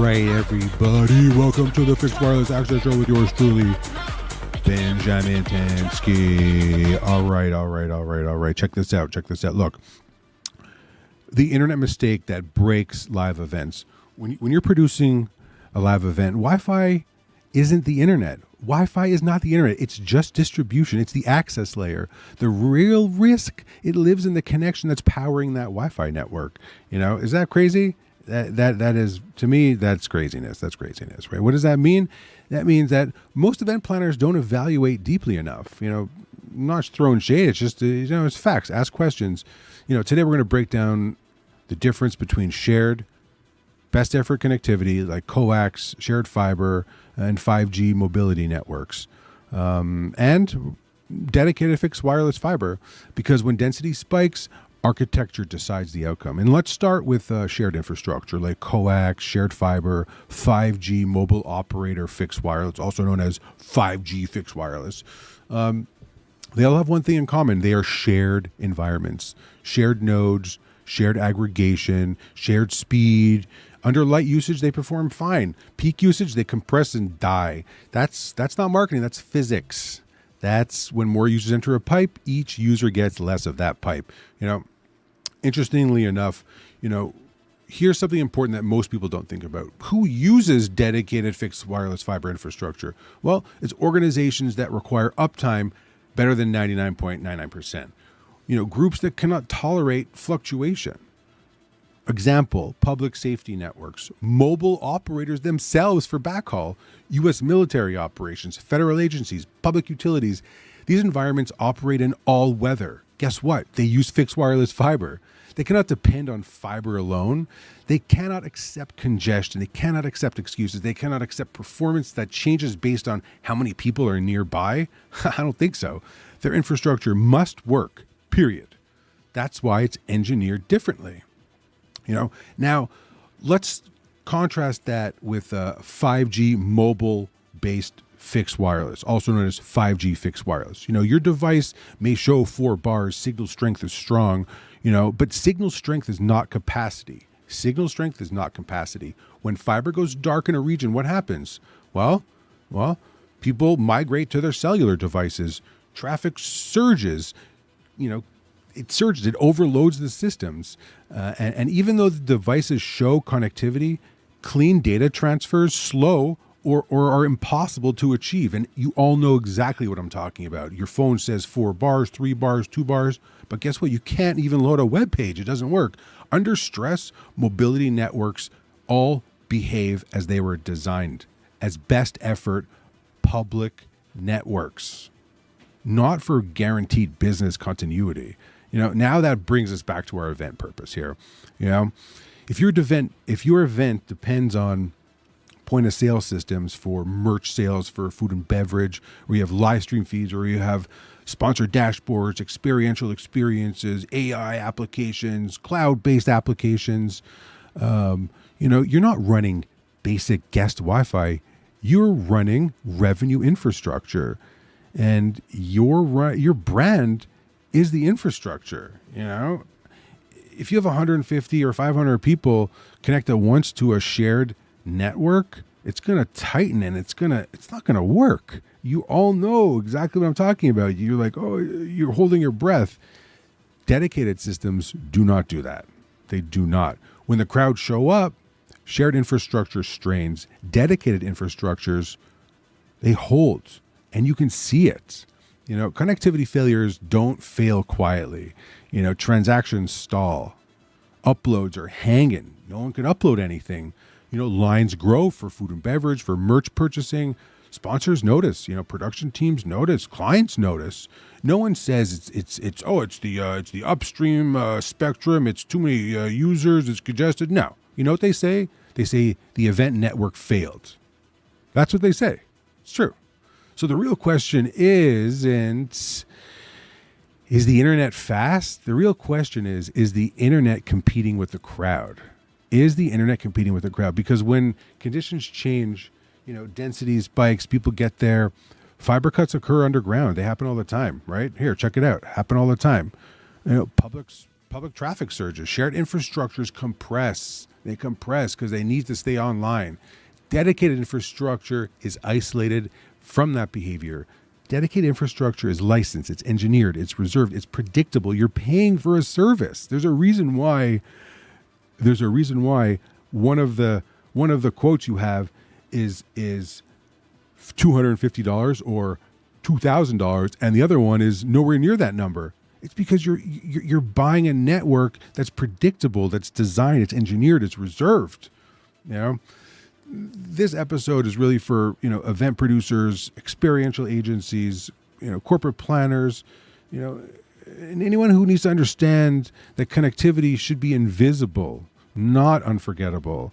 right, everybody. Welcome to the Fixed Wireless Access Show with yours truly, Benjamin Tansky. All right. Check this out. Look, the internet mistake that breaks live events. When you're producing a live event, Wi-Fi isn't the internet. Wi-Fi is not the internet. It's just distribution. It's the access layer. The real risk, it lives in the connection that's powering that Wi-Fi network. Is that crazy? That is, to me, that's craziness. Right? What does that mean? That means that most event planners don't evaluate deeply enough. Not throwing shade. It's just, it's facts. Ask questions. Today we're going to break down the difference between shared best effort connectivity like coax, shared fiber, and 5G mobility networks, and dedicated fixed wireless fiber, because when density spikes, architecture decides the outcome. And let's start with shared infrastructure like coax, shared fiber, 5G mobile operator fixed wireless, also known as 5G fixed wireless. They all have one thing in common. They are shared environments, shared nodes, shared aggregation, shared speed. Under light usage, they perform fine. Peak usage, they compress and die. That's not marketing, that's physics. That's when more users enter a pipe, each user gets less of that pipe. Interestingly enough, here's something important that most people don't think about. Who uses dedicated fixed wireless fiber infrastructure? Well, it's organizations that require uptime better than 99.99%. Groups that cannot tolerate fluctuation. Example, public safety networks, mobile operators themselves for backhaul, U.S. military operations, federal agencies, public utilities. These environments operate in all weather. Guess what? They use fixed wireless fiber. They cannot depend on fiber alone. They cannot accept congestion. They cannot accept excuses. They cannot accept performance that changes based on how many people are nearby. I don't think so. Their infrastructure must work, period. That's why it's engineered differently. Now let's contrast that with 5G mobile-based fixed wireless, also known as 5G fixed wireless. Your device may show 4 bars, signal strength is strong, but signal strength is not capacity. When fiber goes dark in a region, what happens? Well, people migrate to their cellular devices. Traffic surges, it overloads the systems. And even though the devices show connectivity, clean data transfers slow or are impossible to achieve. And you all know exactly what I'm talking about. Your phone says 4 bars, 3 bars, 2 bars, but guess what? You can't even load a web page. It doesn't work. Under stress, mobility networks all behave as they were designed, as best effort public networks, not for guaranteed business continuity. Now that brings us back to our event purpose here. If your event depends on point of sale systems for merch sales, for food and beverage, or you have live stream feeds, or you have sponsored dashboards, experiential experiences, AI applications, cloud-based applications, you're not running basic guest Wi-Fi. You're running revenue infrastructure, and your brand is the infrastructure. If you have 150 or 500 people connect at once to a shared network, it's going to tighten and it's not going to work. You all know exactly what I'm talking about. You're like, oh, you're holding your breath. Dedicated systems do not do that. They do not. When the crowd show up, shared infrastructure strains. Dedicated infrastructures, they hold, and you can see it. Connectivity failures don't fail quietly. Transactions stall. Uploads are hanging. No one can upload anything. Lines grow for food and beverage, for merch purchasing. Sponsors notice. Production teams notice. Clients notice. No one says it's the upstream spectrum. It's too many users. It's congested. No. You know what they say? They say the event network failed. That's what they say. It's true. So the real question isn't, is the internet fast? The real question is the internet competing with the crowd? Is the internet competing with the crowd? Because when conditions change, density spikes, people get there, fiber cuts occur underground. They happen all the time, right? Here, check it out. Happen all the time. Public traffic surges, shared infrastructures compress. They compress because they need to stay online. Dedicated infrastructure is isolated from that behavior. Dedicated infrastructure is licensed, it's engineered, it's reserved, it's predictable. You're paying for a service. There's a reason why one of the quotes you have is $250 or $2,000, and the other one is nowhere near that number. It's because you're buying a network that's predictable, that's designed, it's engineered, it's reserved. You know, this episode is really for event producers, experiential agencies, corporate planners, and anyone who needs to understand that connectivity should be invisible, not unforgettable.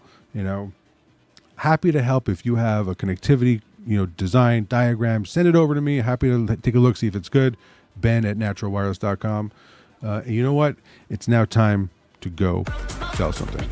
Happy to help if you have a connectivity design diagram. Send it over to me. Happy to take a look, see if it's good. Ben@naturalwireless.com. You know what? It's now time to go sell something.